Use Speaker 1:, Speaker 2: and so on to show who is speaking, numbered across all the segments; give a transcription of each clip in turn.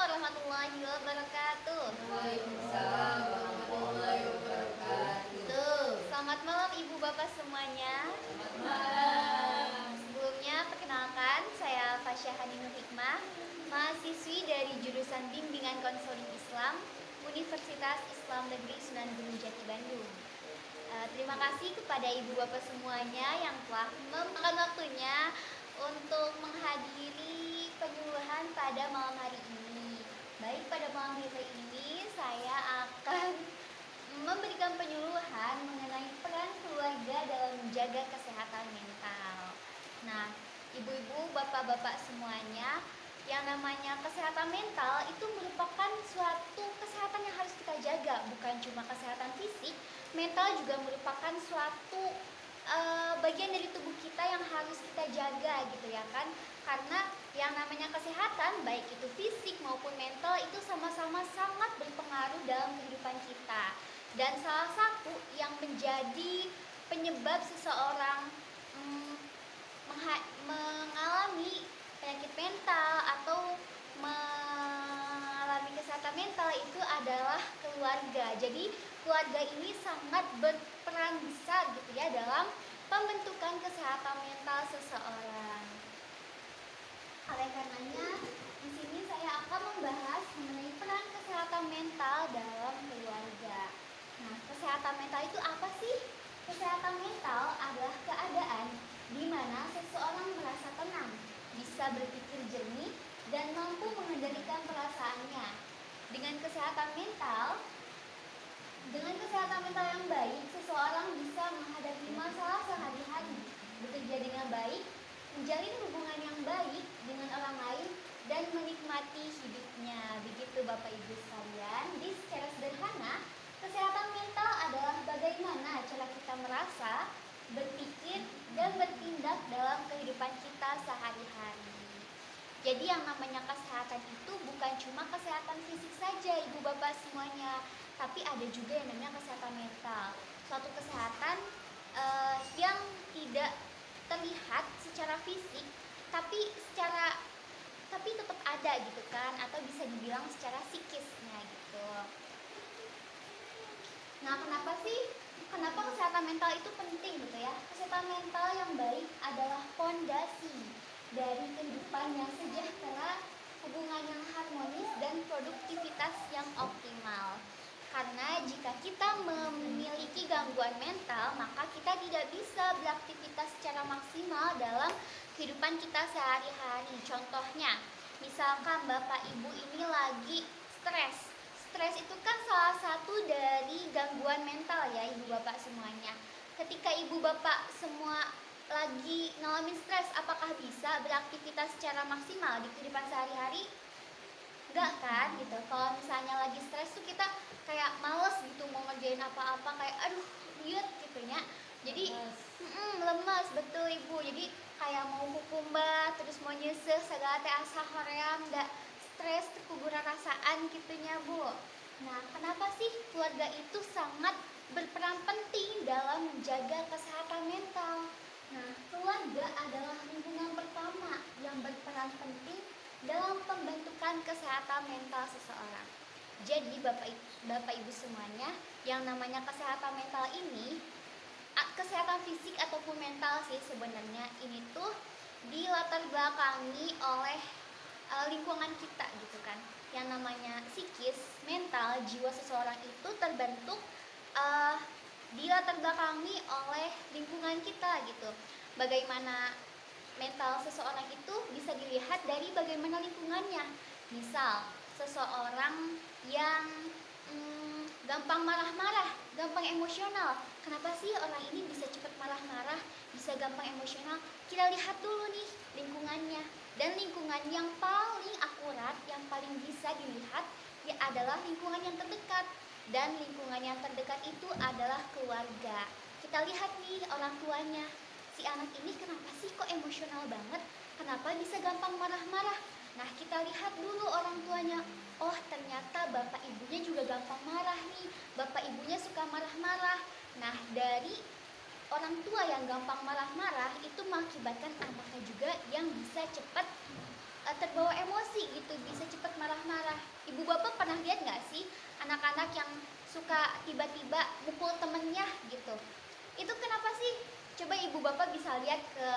Speaker 1: warahmatullahi wabarakatuh.
Speaker 2: Waalaikumsalam warahmatullahi wabarakatuh.
Speaker 1: Selamat malam ibu bapak semuanya.
Speaker 2: Selamat malam.
Speaker 1: Sebelumnya perkenalkan, saya Fasya Haninur Hikmah, mahasiswi dari jurusan Bimbingan Konseling Islam Universitas Islam Negeri Sunan Gunung Jati Bandung. Terima kasih kepada ibu bapak semuanya yang telah meluangkan waktunya untuk menghadiri penyuluhan pada malam hari ini. Baik, pada malam hari ini saya akan memberikan penyuluhan mengenai peran keluarga dalam menjaga kesehatan mental. Nah, ibu-ibu, bapak-bapak semuanya, yang namanya kesehatan mental itu merupakan suatu kesehatan yang harus kita jaga, bukan cuma kesehatan fisik. Mental juga merupakan suatu bagian dari tubuh kita yang harus kita jaga gitu ya kan, karena yang namanya kesehatan baik itu fisik maupun mental itu sama-sama sangat berpengaruh dalam kehidupan kita. Dan salah satu yang menjadi penyebab seseorang mengalami penyakit mental atau mengalami kesehatan mental itu adalah keluarga. Jadi keluarga ini sangat berperan besar gitu ya dalam pembentukan kesehatan mental seseorang. Oleh karenanya, di sini saya akan membahas mengenai peran kesehatan mental dalam keluarga. Nah, kesehatan mental itu apa sih? Kesehatan mental adalah keadaan di mana seseorang merasa tenang, bisa berpikir jernih, dan mampu mengendalikan perasaannya. Dengan kesehatan mental yang baik, seseorang bisa menghadapi masalah sehari-hari, bekerja dengan baik, menjalin hubungan yang baik dengan orang lain, dan menikmati hidupnya. Begitu Bapak Ibu sekalian. Jadi secara sederhana, kesehatan mental adalah bagaimana cara kita merasa, berpikir, dan bertindak dalam kehidupan kita sehari-hari. Jadi yang namanya kesehatan itu bukan cuma kesehatan fisik saja ibu bapak semuanya, tapi ada juga yang namanya kesehatan mental. Suatu kesehatan yang tidak terlihat secara fisik, tapi tetap ada gitu kan, atau bisa dibilang secara psikisnya gitu. Nah, kenapa kesehatan mental itu penting gitu ya? Kesehatan mental yang baik adalah fondasi dari kehidupan yang sejahtera, hubungan yang harmonis, dan produktivitas yang optimal. Karena jika kita memiliki gangguan mental, maka kita tidak bisa beraktivitas secara maksimal dalam kehidupan kita sehari-hari. Contohnya, misalkan Bapak Ibu ini lagi stres. Stres itu kan salah satu dari gangguan mental ya ibu bapak semuanya. Ketika ibu bapak semua lagi ngalamin stres, apakah bisa beraktivitas secara maksimal di kehidupan sehari-hari? Enggak kan gitu. Kalau misalnya lagi stres tuh kita kayak males gitu mau ngerjain apa-apa, kayak aduh liat gitu ya. Jadi lemas, betul ibu. Jadi kayak mau kukumba, terus mau nyeseh segala teh asa hoream, enggak stres, terkuburan rasaan gitunya bu. Nah, kenapa sih keluarga itu sangat berperan penting dalam menjaga kesehatan mental? Nah, keluarga adalah lingkungan pertama yang berperan penting dalam pembentukan kesehatan mental seseorang. Jadi Bapak Ibu semuanya, yang namanya kesehatan mental ini, kesehatan fisik ataupun mental sih sebenarnya, ini tuh dilatar belakangi oleh lingkungan kita gitu kan. Yang namanya psikis, mental, jiwa seseorang itu terbentuk dilatar belakangi oleh lingkungan kita gitu. Bagaimana mental seseorang itu bisa dilihat dari bagaimana lingkungannya. Misal, seseorang yang gampang marah-marah, gampang emosional. Kenapa sih orang ini bisa cepat marah-marah, bisa gampang emosional? Kita lihat dulu nih lingkungannya. Dan lingkungan yang paling akurat, yang paling bisa dilihat ya adalah lingkungan yang terdekat. Dan lingkungan yang terdekat itu adalah keluarga. Kita lihat nih orang tuanya. Si anak ini kenapa sih kok emosional banget? Kenapa bisa gampang marah-marah? Nah, kita lihat dulu orang tuanya. Oh, ternyata bapak ibunya juga gampang marah nih. Bapak ibunya suka marah-marah. Nah, dari orang tua yang gampang marah-marah itu mengakibatkan anaknya juga yang bisa cepat terbawa emosi gitu, bisa cepat marah-marah. Ibu bapak pernah lihat nggak sih anak-anak yang suka tiba-tiba mukul temennya gitu? Itu kenapa sih? Coba ibu bapak bisa lihat ke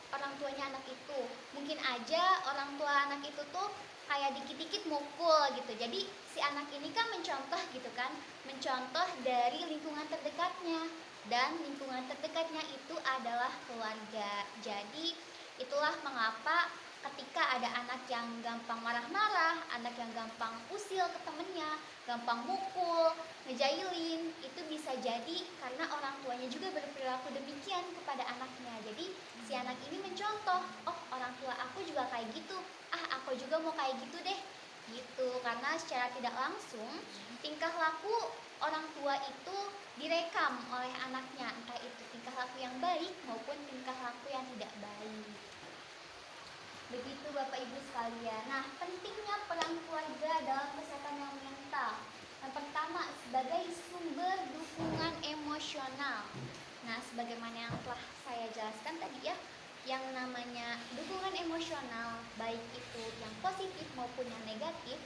Speaker 1: orang tuanya anak itu. Mungkin aja orang tua anak itu tuh kayak dikit-dikit mukul gitu. Jadi si anak ini kan mencontoh gitu kan, mencontoh dari lingkungan terdekatnya. Dan lingkungan terdekatnya itu adalah keluarga. Jadi itulah mengapa ketika ada anak yang gampang marah-marah, anak yang gampang usil ke temennya, gampang mukul, ngejailin, itu bisa jadi karena orang tuanya juga berperilaku demikian kepada anaknya. Jadi si anak ini mencontoh, oh orang tua aku juga kayak gitu, aku juga mau kayak gitu deh, gitu. Karena secara tidak langsung tingkah laku orang tua itu direkam oleh anaknya, entah itu tingkah laku yang baik maupun tingkah laku yang tidak baik. Begitu Bapak Ibu sekalian. Nah, pentingnya peran keluarga dalam kesehatan yang mental. Yang pertama, sebagai sumber dukungan emosional. Nah, sebagaimana yang telah saya jelaskan tadi ya, yang namanya dukungan emosional, baik itu yang positif maupun yang negatif,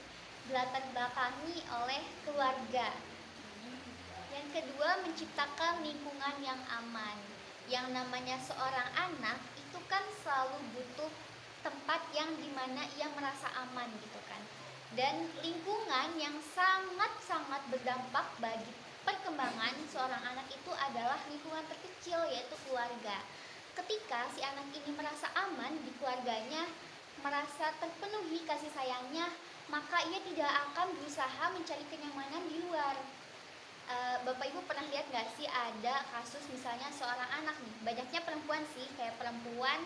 Speaker 1: dilatar belakangi oleh keluarga. Yang kedua, menciptakan lingkungan yang aman. Yang namanya seorang anak itu kan selalu butuh tempat yang dimana ia merasa aman gitu kan. Dan lingkungan yang sangat-sangat berdampak bagi perkembangan seorang anak itu adalah lingkungan terkecil, yaitu keluarga. Ketika si anak ini merasa aman di keluarganya, merasa terpenuhi kasih sayangnya, maka ia tidak akan berusaha mencari kenyamanan di luar. Bapak Ibu pernah lihat gak sih ada kasus misalnya seorang anak nih, banyaknya perempuan sih, kayak perempuan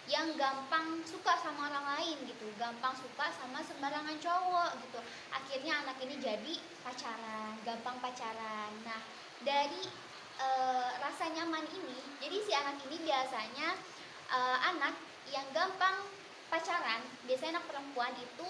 Speaker 1: yang gampang suka sama orang lain gitu, gampang suka sama sembarangan cowok gitu. Akhirnya anak ini jadi pacaran, gampang pacaran. Nah, dari rasa nyaman ini, jadi si anak ini biasanya anak yang gampang pacaran, biasanya anak perempuan itu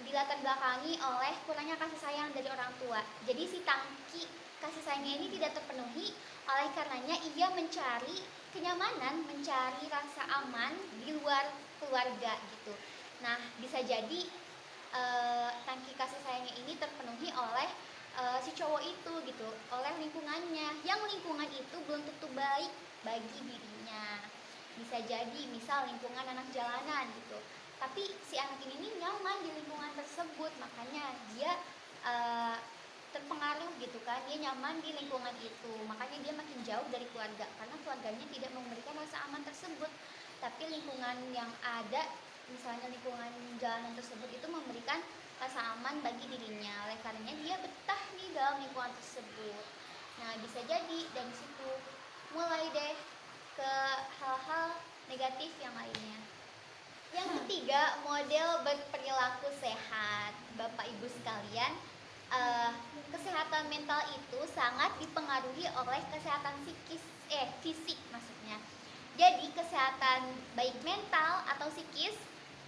Speaker 1: dilatar belakangi oleh kurangnya kasih sayang dari orang tua. Jadi si tangki kasih sayangnya ini tidak terpenuhi, oleh karenanya ia mencari kenyamanan, mencari rasa aman di luar keluarga gitu. Nah, bisa jadi tangki kasih sayangnya ini terpenuhi oleh si cowok itu gitu, oleh lingkungannya, yang lingkungan itu belum tentu baik bagi dirinya. Bisa jadi misal lingkungan anak jalanan gitu, tapi si anak ini nyaman di lingkungan tersebut, makanya dia terpengaruh gitu kan, dia nyaman di lingkungan itu, makanya dia makin jauh dari keluarga karena keluarganya tidak memberikan rasa aman tersebut. Tapi lingkungan yang ada, misalnya lingkungan jalanan tersebut itu memberikan rasa aman bagi dirinya, oleh karenanya dia betah nih dalam lingkungan tersebut. Nah, bisa jadi dari situ mulai deh ke hal-hal negatif yang lainnya. Yang ketiga, model berperilaku sehat. Bapak Ibu sekalian, kesehatan mental itu sangat dipengaruhi oleh kesehatan fisik maksudnya. Jadi kesehatan baik mental atau psikis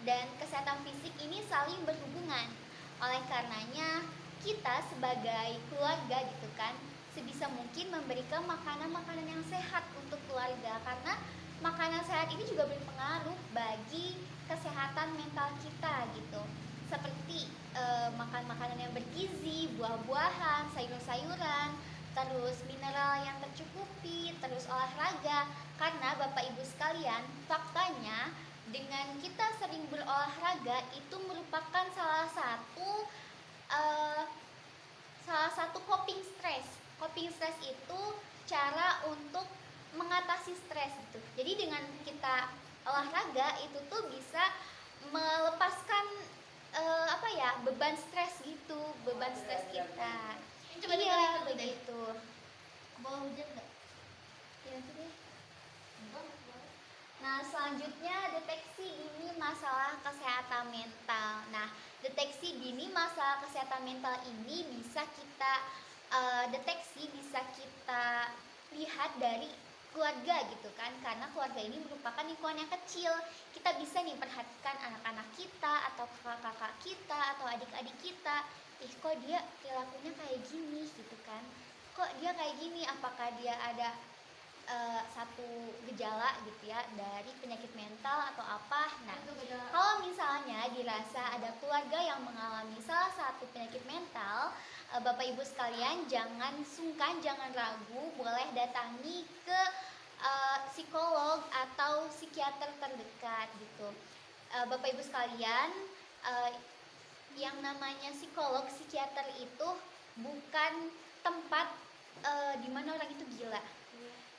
Speaker 1: dan kesehatan fisik ini saling berhubungan. Oleh karenanya kita sebagai keluarga gitu kan, sebisa mungkin memberikan makanan-makanan yang sehat untuk keluarga, karena makanan sehat ini juga berpengaruh bagi kesehatan mental kita gitu. Seperti makan makanan yang bergizi, buah-buahan, sayur-sayuran, terus mineral yang tercukupi, terus olahraga. Karena Bapak Ibu sekalian, faktanya dengan kita sering berolahraga itu merupakan salah satu coping stres. Coping stres itu cara untuk mengatasi stres gitu. Jadi dengan kita olahraga itu tuh bisa melepaskan beban stres gitu, beban stres kita. Iya begitu.
Speaker 2: Bawa hujan nggak?
Speaker 1: Ya itu deh. Nah, selanjutnya deteksi dini masalah kesehatan mental. Nah, deteksi dini masalah kesehatan mental ini bisa kita deteksi, bisa kita lihat dari keluarga gitu kan, karena keluarga ini merupakan lingkungan yang kecil. Kita bisa nih perhatikan anak-anak kita atau kakak-kakak kita atau adik-adik kita, kok dia perilakunya kayak gini gitu kan, kok dia kayak gini, apakah dia ada satu gejala gitu ya dari penyakit mental atau apa. Nah, kalau misalnya dirasa ada keluarga yang mengalami salah satu penyakit mental, Bapak Ibu sekalian jangan sungkan, jangan ragu, boleh datangi ke psikolog atau psikiater terdekat gitu. Bapak Ibu sekalian, yang namanya psikolog, psikiater itu bukan tempat di mana orang itu gila.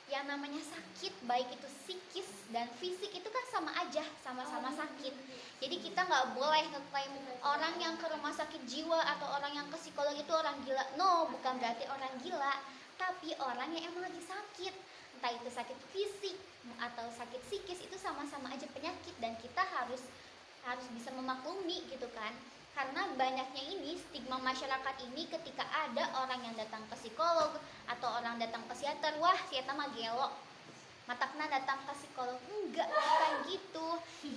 Speaker 1: Yang namanya sakit, baik itu psikis dan fisik, itu kan sama aja, sama-sama sakit. Jadi kita nggak boleh ngeklaim orang yang ke rumah sakit jiwa atau orang yang ke psikolog itu orang gila. No, bukan berarti orang gila, tapi orang yang emang lagi sakit. Entah itu sakit fisik atau sakit psikis, itu sama-sama aja penyakit dan kita harus bisa memaklumi gitu kan. Karena banyaknya ini stigma masyarakat ini ketika ada orang yang datang ke psikolog atau orang datang ke psikiater, wah si eta mah gelo, matakna datang ke psikolog. Enggak, bukan gitu.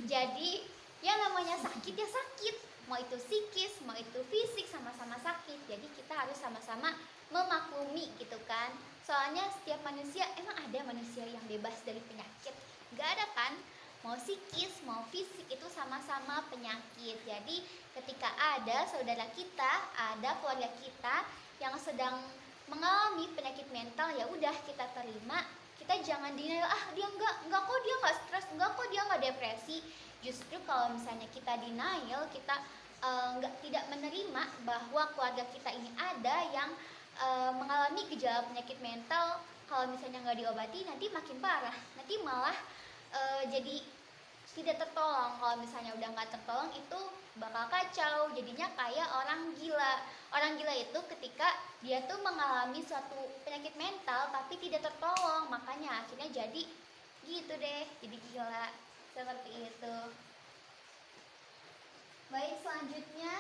Speaker 1: Jadi yang namanya sakit ya sakit, mau itu psikis, mau itu fisik, sama-sama sakit. Jadi kita harus sama-sama memaklumi gitu kan. Soalnya setiap manusia, emang ada manusia yang bebas dari penyakit? Enggak ada kan? Mau psikis, mau fisik, itu sama-sama penyakit. Jadi ketika ada saudara kita, ada keluarga kita yang sedang mengalami penyakit mental, ya udah kita terima. Kita jangan denial, dia enggak kok, dia enggak stres, enggak kok, dia enggak depresi. Justru kalau misalnya kita denial, kita tidak menerima bahwa keluarga kita ini ada yang mengalami gejala penyakit mental, kalau misalnya nggak diobati nanti makin parah, nanti malah jadi tidak tertolong. Kalau misalnya udah nggak tertolong itu bakal kacau, jadinya kayak orang gila. Orang gila itu ketika dia tuh mengalami suatu penyakit mental tapi tidak tertolong, makanya akhirnya jadi gitu deh, jadi gila seperti itu. Baik, selanjutnya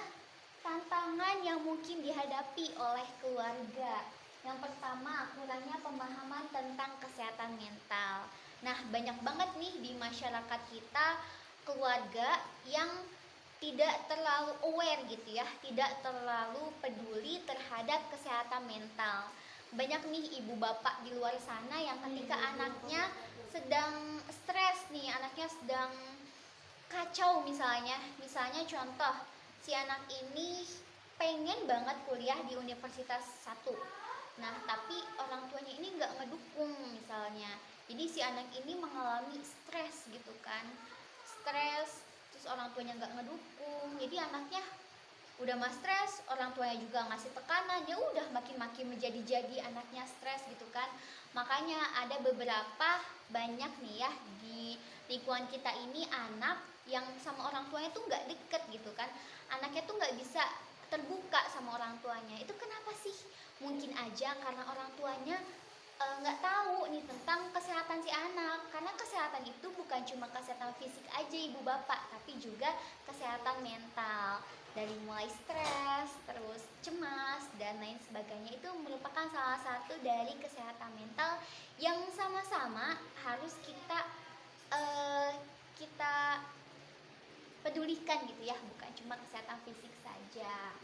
Speaker 1: tantangan yang mungkin dihadapi oleh keluarga. Yang pertama, kurangnya pemahaman tentang kesehatan mental. Nah, banyak banget nih di masyarakat kita keluarga yang tidak terlalu aware gitu ya, tidak terlalu peduli terhadap kesehatan mental. Banyak nih ibu bapak di luar sana yang ketika anaknya sedang stres nih, anaknya sedang kacau misalnya contoh, si anak ini pengen banget kuliah di universitas satu. Nah, tapi orang tuanya ini nggak ngedukung misalnya. Jadi si anak ini mengalami stres gitu kan. Stres, terus orang tuanya nggak ngedukung. Jadi anaknya udah mah stres, orang tuanya juga ngasih tekanan, ya udah makin-makin menjadi-jadi anaknya stres gitu kan. Makanya ada beberapa banyak nih ya di lingkungan kita ini anak yang sama orang tuanya tuh nggak deket gitu kan. Anaknya tuh nggak bisa terbuka sama orang tuanya. Itu kenapa sih? Mungkin aja karena orang tuanya nggak tahu nih tentang kesehatan si anak. Karena kesehatan itu bukan cuma kesehatan fisik aja ibu bapak, tapi juga kesehatan mental. Dari mulai stres, terus cemas, dan lain sebagainya, itu merupakan salah satu dari kesehatan mental yang sama-sama harus kita pedulikan gitu ya, bukan cuma kesehatan fisik saja.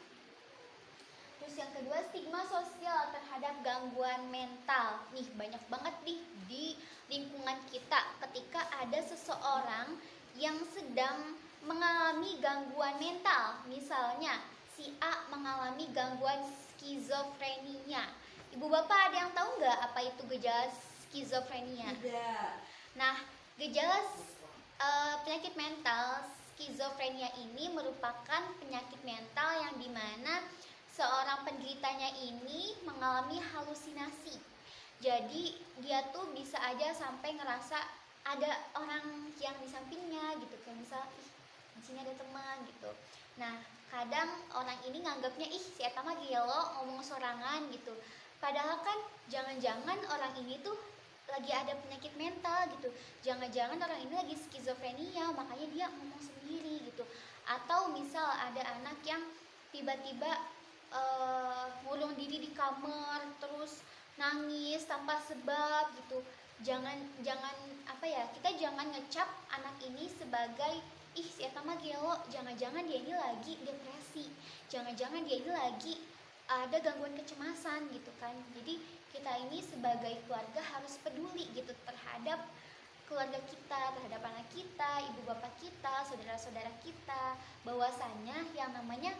Speaker 1: Terus yang kedua, stigma sosial terhadap gangguan mental. Nih banyak banget nih di lingkungan kita ketika ada seseorang yang sedang mengalami gangguan mental. Misalnya si A mengalami gangguan skizofrenia. Ibu bapak ada yang tahu nggak apa itu gejala skizofrenia?
Speaker 2: Tidak.
Speaker 1: Nah, gejala penyakit mental skizofrenia ini merupakan penyakit mental yang dimana seorang penderitanya ini mengalami halusinasi. Jadi dia tuh bisa aja sampai ngerasa ada orang yang di sampingnya gitu, kayak misal di sini ada teman gitu. Nah, kadang orang ini nganggapnya si eta mah gelo ngomong sorangan gitu. Padahal kan jangan-jangan orang ini tuh lagi ada penyakit mental gitu. Jangan-jangan orang ini lagi skizofrenia, makanya dia ngomong sendiri gitu. Atau misal ada anak yang tiba-tiba ngurung diri di kamar terus nangis tanpa sebab gitu. Jangan kita jangan ngecap anak ini sebagai si eta mah gelo. Jangan-jangan dia ini lagi depresi, jangan-jangan dia ini lagi ada gangguan kecemasan gitu kan. Jadi kita ini sebagai keluarga harus peduli gitu terhadap keluarga kita, terhadap anak kita, ibu bapak kita, saudara-saudara kita, bahwasanya yang namanya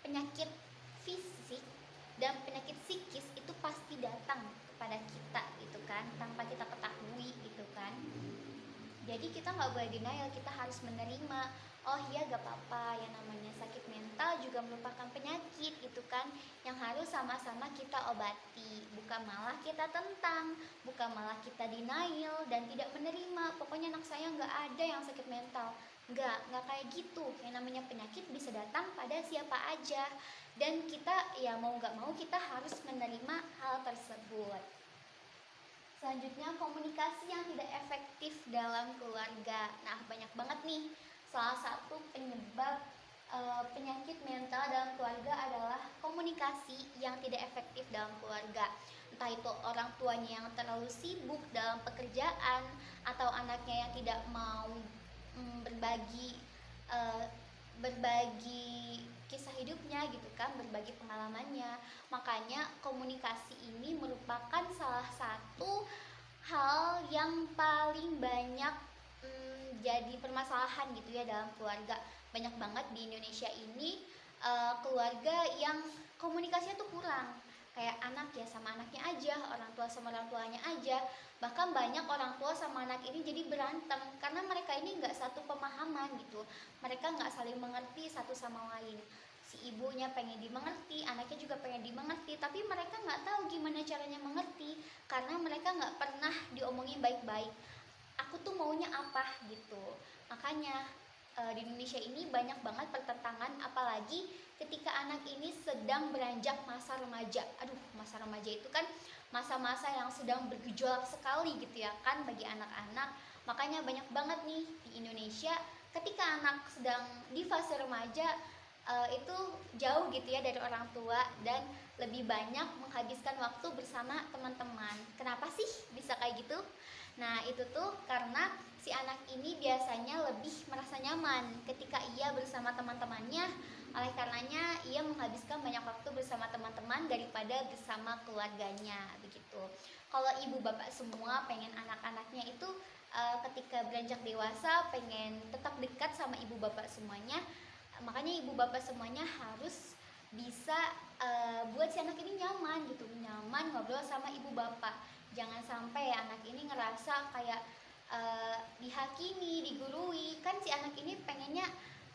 Speaker 1: penyakit fisik dan penyakit psikis itu pasti datang kepada kita gitu kan, tanpa kita ketahui gitu kan. Jadi kita nggak boleh denial, kita harus menerima, oh iya gak apa-apa, yang namanya sakit mental juga merupakan penyakit gitu kan, yang harus sama-sama kita obati, bukan malah kita tentang, bukan malah kita denial dan tidak menerima, pokoknya anak saya nggak ada yang sakit mental. Nggak kayak gitu, yang namanya penyakit bisa datang pada siapa aja, dan kita ya mau nggak mau kita harus menerima hal tersebut. Selanjutnya, komunikasi yang tidak efektif dalam keluarga. Nah, banyak banget nih. Salah satu penyebab penyakit mental dalam keluarga adalah komunikasi yang tidak efektif dalam keluarga. Entah itu orang tuanya yang terlalu sibuk dalam pekerjaan, atau anaknya yang tidak mau berbagi eh, berbagi kisah hidupnya gitu kan, berbagi pengalamannya. Makanya komunikasi ini merupakan salah satu hal yang paling banyak jadi permasalahan gitu ya dalam keluarga. Banyak banget di Indonesia ini keluarga yang komunikasinya tuh kurang. Kayak anak ya sama anaknya aja, orang tua sama orang tuanya aja. Bahkan banyak orang tua sama anak ini jadi berantem karena mereka ini nggak satu pemahaman gitu. Mereka nggak saling mengerti satu sama lain. Si ibunya pengen dimengerti, anaknya juga pengen dimengerti, tapi mereka nggak tahu gimana caranya mengerti karena mereka nggak pernah diomongin baik-baik. Aku tuh maunya apa gitu. Makanya di Indonesia ini banyak banget pertentangan, apalagi ketika anak ini sedang beranjak masa remaja. Aduh, masa remaja itu kan masa-masa yang sedang bergejolak sekali gitu ya kan bagi anak-anak. Makanya banyak banget nih di Indonesia ketika anak sedang di fase remaja itu jauh gitu ya dari orang tua dan lebih banyak menghabiskan waktu bersama teman-teman. Kenapa sih bisa kayak gitu? Nah, itu tuh karena si anak ini biasanya lebih merasa nyaman ketika ia bersama teman-temannya. Oleh karenanya, ia menghabiskan banyak waktu bersama teman-teman daripada bersama keluarganya, begitu. Kalau ibu bapak semua pengen anak-anaknya itu ketika beranjak dewasa pengen tetap dekat sama ibu bapak semuanya, makanya ibu bapak semuanya harus bisa buat si anak ini nyaman gitu, nyaman ngobrol sama ibu bapak. Jangan sampai anak ini ngerasa kayak dihakimi, digurui. Kan si anak ini pengennya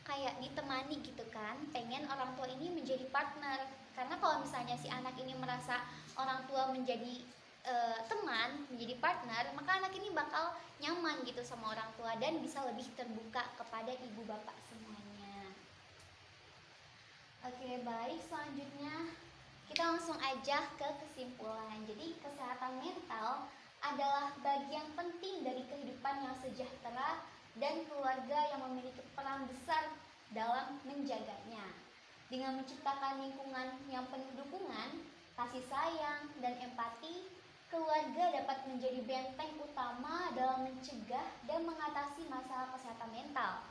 Speaker 1: kayak ditemani gitu kan, pengen orang tua ini menjadi partner. Karena kalau misalnya si anak ini merasa orang tua menjadi teman, menjadi partner, maka anak ini bakal nyaman gitu sama orang tua dan bisa lebih terbuka kepada ibu bapak semuanya. Oke, baik, selanjutnya kita langsung aja ke kesimpulan. Jadi kesehatan mental adalah bagian penting dari kehidupan yang sejahtera dan keluarga yang memiliki peran besar dalam menjaganya. Dengan menciptakan lingkungan yang penuh dukungan, kasih sayang, dan empati, keluarga dapat menjadi benteng utama dalam mencegah dan mengatasi masalah kesehatan mental.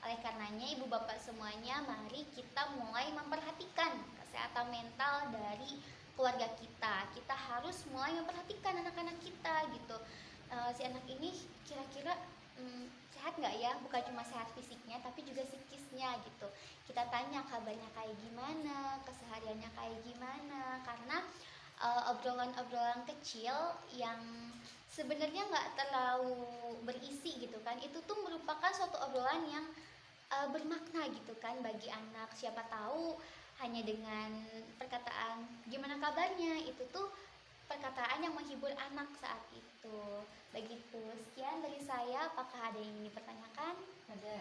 Speaker 1: Oleh karenanya, ibu bapak semuanya, mari kita mulai memperhatikan kesehatan mental dari keluarga kita. Kita harus mulai memperhatikan anak-anak kita gitu. Si anak ini kira-kira sehat nggak ya? Bukan cuma sehat fisiknya, tapi juga psikisnya gitu. Kita tanya kabarnya kayak gimana, kesehariannya kayak gimana. Karena obrolan-obrolan kecil yang sebenarnya nggak terlalu berisi gitu kan, itu tuh merupakan suatu obrolan yang bermakna gitu kan bagi anak. Siapa tahu hanya dengan perkataan gimana kabarnya, itu tuh perkataan yang menghibur anak saat itu. Begitu, sekian dari saya. Apakah ada yang ingin dipertanyakan?
Speaker 2: Ada.